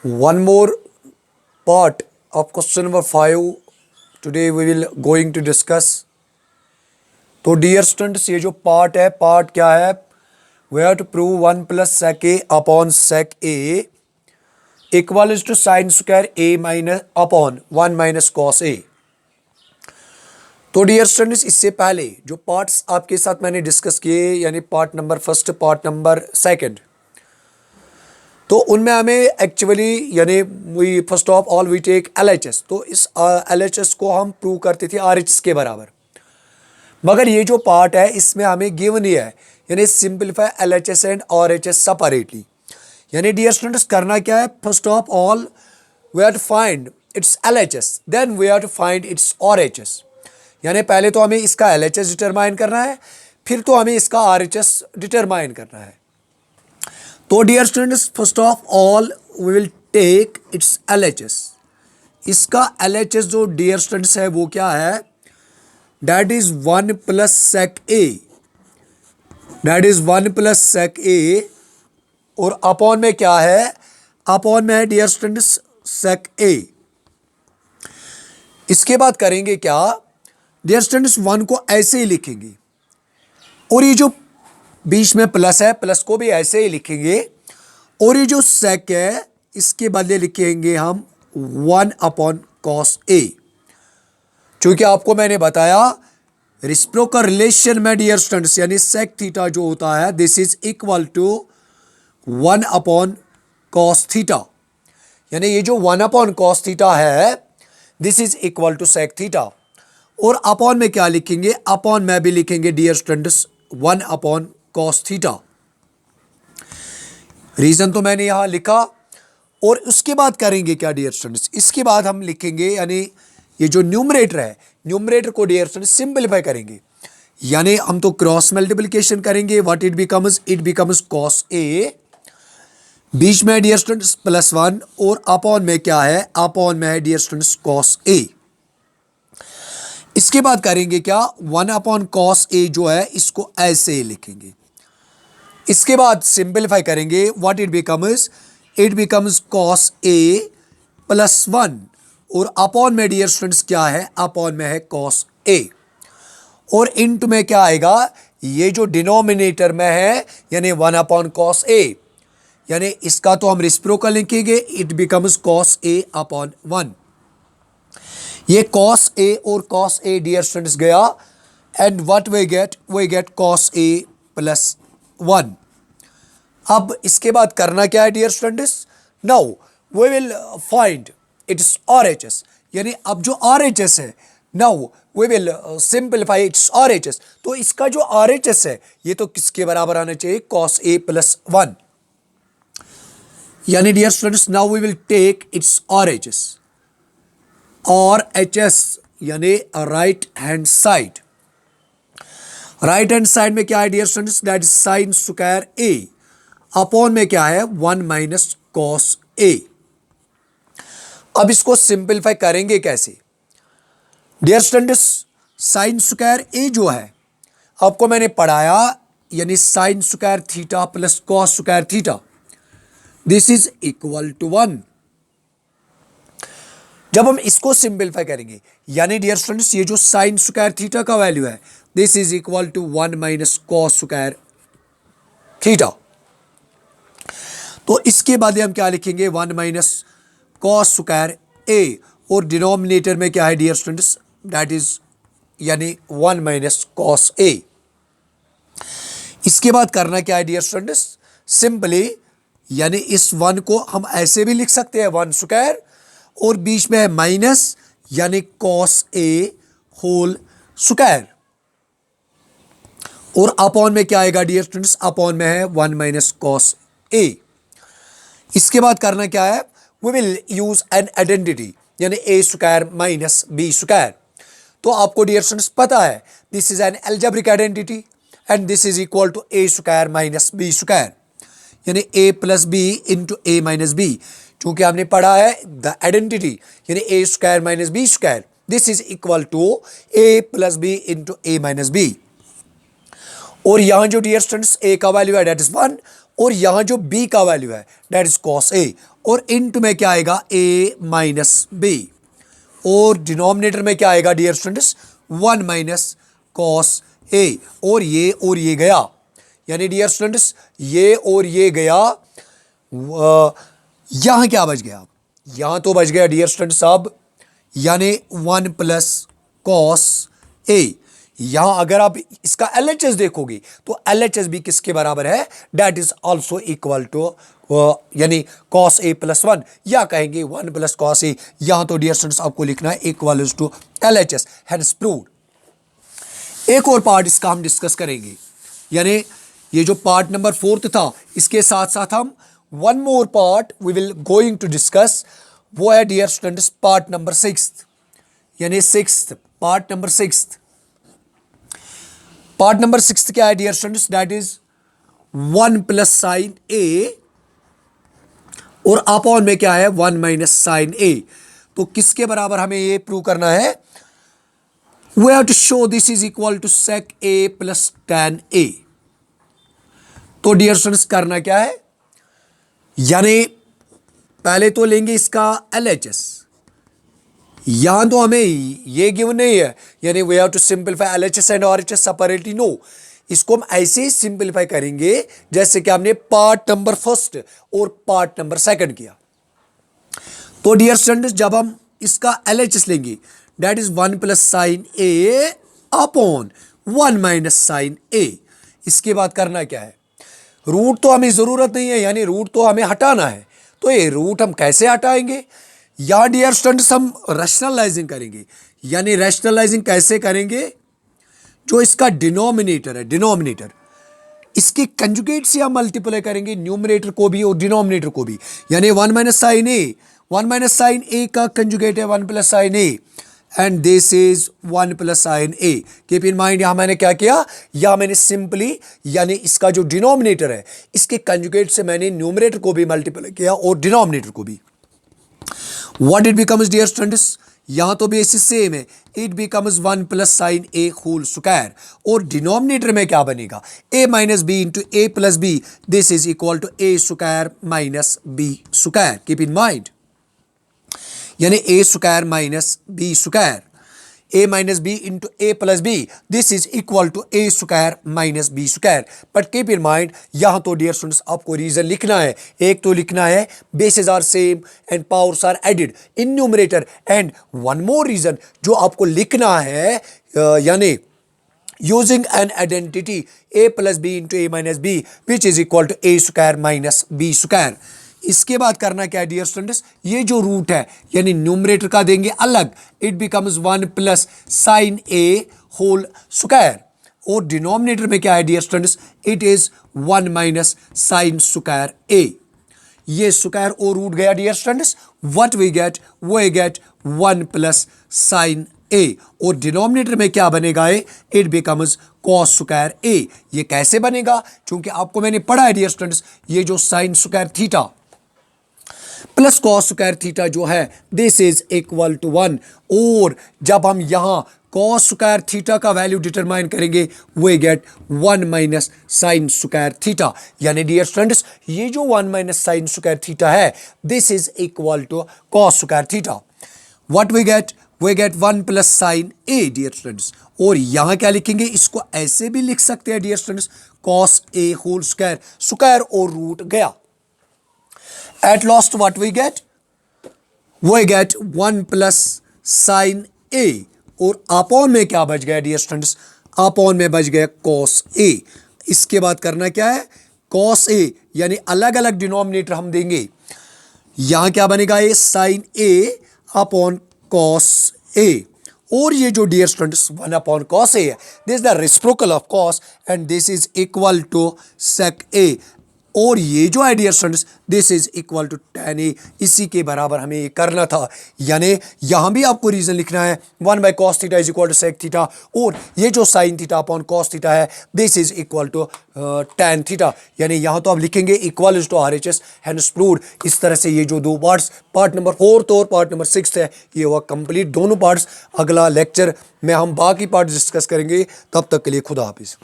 One more part of question number 5 today we will going to discuss. तो dear students ये जो part है, part क्या है? We have to prove 1 plus sec A upon sec A equal to sine square A minus upon 1 minus cos A. तो dear students इससे पहले जो पार्ट्स आपके साथ मैंने डिस्कस किए, यानी part number first, part number second, तो उनमें हमें एक्चुअली यानी we first of all we take LHS. तो इस एलएचएस को हम प्रूव करते थे आरएचएस के बराबर। मगर ये जो पार्ट है इसमें हमें गिवन ही है, यानी simplify LHS and RHS separately. यानी डियर स्टूडेंट्स करना क्या है? First of all we have to find its LHS, then we have to find its RHS. यानी पहले तो हमें इसका एलएचएस डिटरमाइन करना है, फिर तो हमें इसका आरएचएस डिटरमाइन करना है। तो dear students first of all we will take its LHS. इसका एलएचएस जो डियर स्टूडेंट्स है वो क्या है? That is 1 plus sec A, that is 1 plus sec A. और अपॉन में क्या है? अपॉन में है डियर स्टूडेंट्स सेक ए। इसके बाद करेंगे क्या? डियर स्टूडेंट्स 1 को ऐसे ही लिखेंगे, और ये जो बीच में प्लस है, प्लस को भी ऐसे ही लिखेंगे, और ये जो सेक है इसके बदले लिखेंगे हम 1 अपॉन कॉस ए। क्योंकि आपको मैंने बताया रेसिप्रोकल रिलेशन में डियर स्टूडेंट्स यानी सेक थीटा जो होता है this is equal to 1 upon cos theta. यानी ये जो 1 अपॉन कॉस थीटा है this is equal to sec theta. और अपॉन में क्या लिखेंगे? अपॉन में भी लिखेंगे dear students 1 upon cos theta. Reason तो मैंने यहां लिखा। और उसके बाद करेंगे क्या डियर स्टूडेंट्स? इसके बाद हम लिखेंगे, यानी ये जो न्यूमरेटर है, न्यूमरेटर को डियर स्टूडेंट्स सिंपलीफाई करेंगे। यानी हम तो क्रॉस मल्टीप्लिकेशन करेंगे। What it becomes? It becomes cos A, बीच में डियर स्टूडेंट्स प्लस 1, और अपॉन में क्या है? अपॉन में है डियर स्टूडेंट्स कॉस ए। इसके बाद करेंगे क्या? 1 अपॉन कॉस ए जो है इसको ऐसे लिखेंगे। इसके बाद सिंपलीफाई करेंगे। What it becomes? It becomes cos A plus 1, और अपॉन में डियर स्टूडेंट्स क्या है? अपॉन में है कॉस ए। और इनटू में क्या आएगा? ये जो डिनोमिनेटर में है यानी 1 अपॉन कॉस ए, यानी इसका तो हम रेसिप्रोकल लिखेंगे। It becomes cos A upon 1। ये कॉस ए और कॉस ए डियर स्टूडेंट्स गया, and what we get cos A plus 1। अब इसके बाद करना क्या है dear students? Now we will find its RHS. यानी अब जो आरएचएस है, now we will simplify its RHS. तो इसका जो आरएचएस है ये तो किसके बराबर आना चाहिए? Cos A plus 1। यानी dear students now we will take its RHS. RHS यानी right hand side. Right hand side में क्या है dear students? That is sine square A, upon में क्या है? 1 माइनस कॉस ए। अब इसको सिंपलीफाई करेंगे कैसे dear students? Sine square A जो है आपको मैंने पढ़ाया, यानी sine square theta plus cos square theta, this is equal to 1। जब हम इसको सिंपलीफाई करेंगे यानी डियर स्टूडेंट्स ये जो साइन स्क्वायर थीटा का वैल्यू है this is equal to 1 minus cos square theta. तो इसके बाद हम क्या लिखेंगे? 1 माइनस कॉस स्क्वायर ए, और डिनोमिनेटर में क्या है डियर स्टूडेंट्स? दैट इज यानी 1 माइनस कॉस ए। इसके बाद करना क्या है डियर स्टूडेंट्स? सिंपली यानी इस 1 को हम ऐसे भी लिख सकते हैं 1 स्क्वायर, और बीच में है माइनस यानी कॉस ए होल स्क्वायर, और अपॉन में क्या आएगा डियर स्टूडेंट्स? अपॉन में है 1 माइनस कॉस ए। इसके बाद करना क्या है? We will use an identity, यानी A square minus B square. तो आपको डियर स्टूडेंट्स पता है this is an algebraic identity, and this is equal to A square minus B square, यानी A plus B into A minus B. क्योंकि हमने पढ़ा है द आइडेंटिटी यानी A square minus B square, this is equal to A plus B into A minus B. और यहां जो dear students ए का वैल्यू है दैट इज 1, और यहां जो बी का वैल्यू है दैट इज कॉस ए, और इंटू में क्या आएगा a माइनस बी, और डिनोमिनेटर में क्या आएगा dear students 1 minus cos a, और ये गया, यानी डियर स्टूडेंट्स ये और ये गया, यहाँ क्या बच गया, यहाँ तो बच गया डियर स्टूडेंट्स साहब यानी 1 प्लस कॉस a। यहाँ अगर आप इसका LHS देखोगे तो LHS भी किसके बराबर है, that is also equal to यानी कॉस a प्लस 1, या कहेंगे 1 प्लस कॉस a। यहाँ तो डियर स्टूडेंट्स आपको लिखना है equal to LHS, hence proved. एक और पार्ट इसका हम डिस्कस करेंगे, यानी ये जो पार्ट नंबर 4 था इसके साथ साथ हम one more part we will going to discuss, वो है डियर स्टूडेंट्स पार्ट नंबर 6, यानी पार्ट नंबर 6। पार्ट नंबर 6 क्या है dear students, that is 1 plus sine a, और अपॉन में क्या है 1 माइनस साइन a। तो किसके बराबर हमें ये प्रूव करना है, we have to show this is equal to sec a plus tan a। तो डियर स्टूडेंट्स करना क्या है, यानी पहले तो लेंगे इसका LHS, यहां तो हमें ये गिवन नहीं है, यानी we have to simplify LHS and RHS separately, no, इसको हम ऐसे ही सिंपलीफाई करेंगे जैसे कि हमने पार्ट नंबर 1 और पार्ट नंबर 2 किया। तो डियर स्टूडेंट्स जब हम इसका LHS लेंगे that is 1 plus sine a upon 1 minus sine a। इसके बाद करना क्या है, रूट तो हमें जरूरत नहीं है, यानी रूट तो हमें हटाना है। तो ये रूट हम कैसे हटाएंगे, या डियर स्टूडेंट्स हम रैशनलाइजिंग करेंगे, यानी रैशनलाइजिंग कैसे करेंगे, जो इसका डिनोमिनेटर है, डिनोमिनेटर इसके कंजुगेट से हम मल्टीप्लाई करेंगे न्यूमरेटर को भी और डिनोमिनेटर को भी, यानी 1 माइनस साइन ए, 1 माइनस साइन ए का कंजुगेट है 1 plus sine A, and this is 1 plus sine A. Keep in mind यहां मैंने क्या किया, या मैंने सिंपली यानी इसका जो डिनोमिनेटर है इसके कंजुगेट से मैंने न्यूमरेटर को भी मल्टीप्लाई किया और डिनोमिनेटर को भी। What it becomes dear students, यहां तो बेसिस सेम है, it becomes 1 plus sine A whole square, और डिनोमिनेटर में क्या बनेगा a minus B into A plus B, this is equal to A square minus B square. Keep in mind, यानी A square minus B square, a minus B into A plus B, this is equal to A square minus B square. But keep in mind यहां तो dear students आपको reason लिखना है, एक तो लिखना है bases are same and powers are added in numerator, and one more reason जो आपको लिखना है, यानी using an identity a plus B into A minus B which is equal to A square minus B square. इसके बाद करना क्या है डियर स्टूडेंट्स, ये जो रूट है यानी न्यूमरेटर का देंगे अलग, it becomes 1 plus sine A whole square, और डिनोमिनेटर में क्या है dear students, it is 1 minus sine square A. ये स्क्वायर और रूट गया dear students, what we get, वो गेट 1 प्लस साइन ए, और डिनोमिनेटर में क्या बनेगा A, it becomes cos square A. ये कैसे बनेगा, क्योंकि आपको मैंने पढ़ा है डियर स्टूडेंट्स, ये जो sine square theta plus cos square theta जो है दिस इज इक्वल टू 1, और जब हम यहां कॉस स्क्वायर थीटा का वैल्यू डिटरमाइन करेंगे we get 1 minus sine square theta, यानी डियर स्टूडेंट्स ये जो 1 माइनस साइन स्क्वायर थीटा है this is equal to cos square theta. What we get, we get 1 plus sine A dear students, और यहां क्या लिखेंगे, इसको ऐसे भी लिख सकते हैं dear students, cos A whole square, square और रूट गया। At last what we get? We get 1 plus sin A, और अपॉन में क्या बच गया डियर स्टूडेंट्स, अपॉन में बच गया cos A। इसके बाद करना क्या है, cos A यानी अलग अलग डिनोमिनेटर हम देंगे, यहां क्या बनेगा ये sin A upon cos A, और ये जो dear students 1 upon cos A है this is the reciprocal of cos and this is equal to sec A, और ये जो है dear students this is equal to tan A। इसी के बराबर हमें ये करना था, यानी यहां भी आपको रीजन लिखना है 1 by cos theta is equal to sec theta, और ये जो sine theta upon cos theta है this is equal to tan theta, यानी यहां तो आप लिखेंगे equal to RHS hence proved. इस तरह से ये जो दो पार्ट्स पार्ट नंबर 4 और पार्ट नंबर 6 है ये हुआ कंप्लीट दोनों पार्ट्स। अगला लेक्चर में हम बाकी पार्ट डिस्कस करेंगे, तब तक के लिए खुदा हाफिज।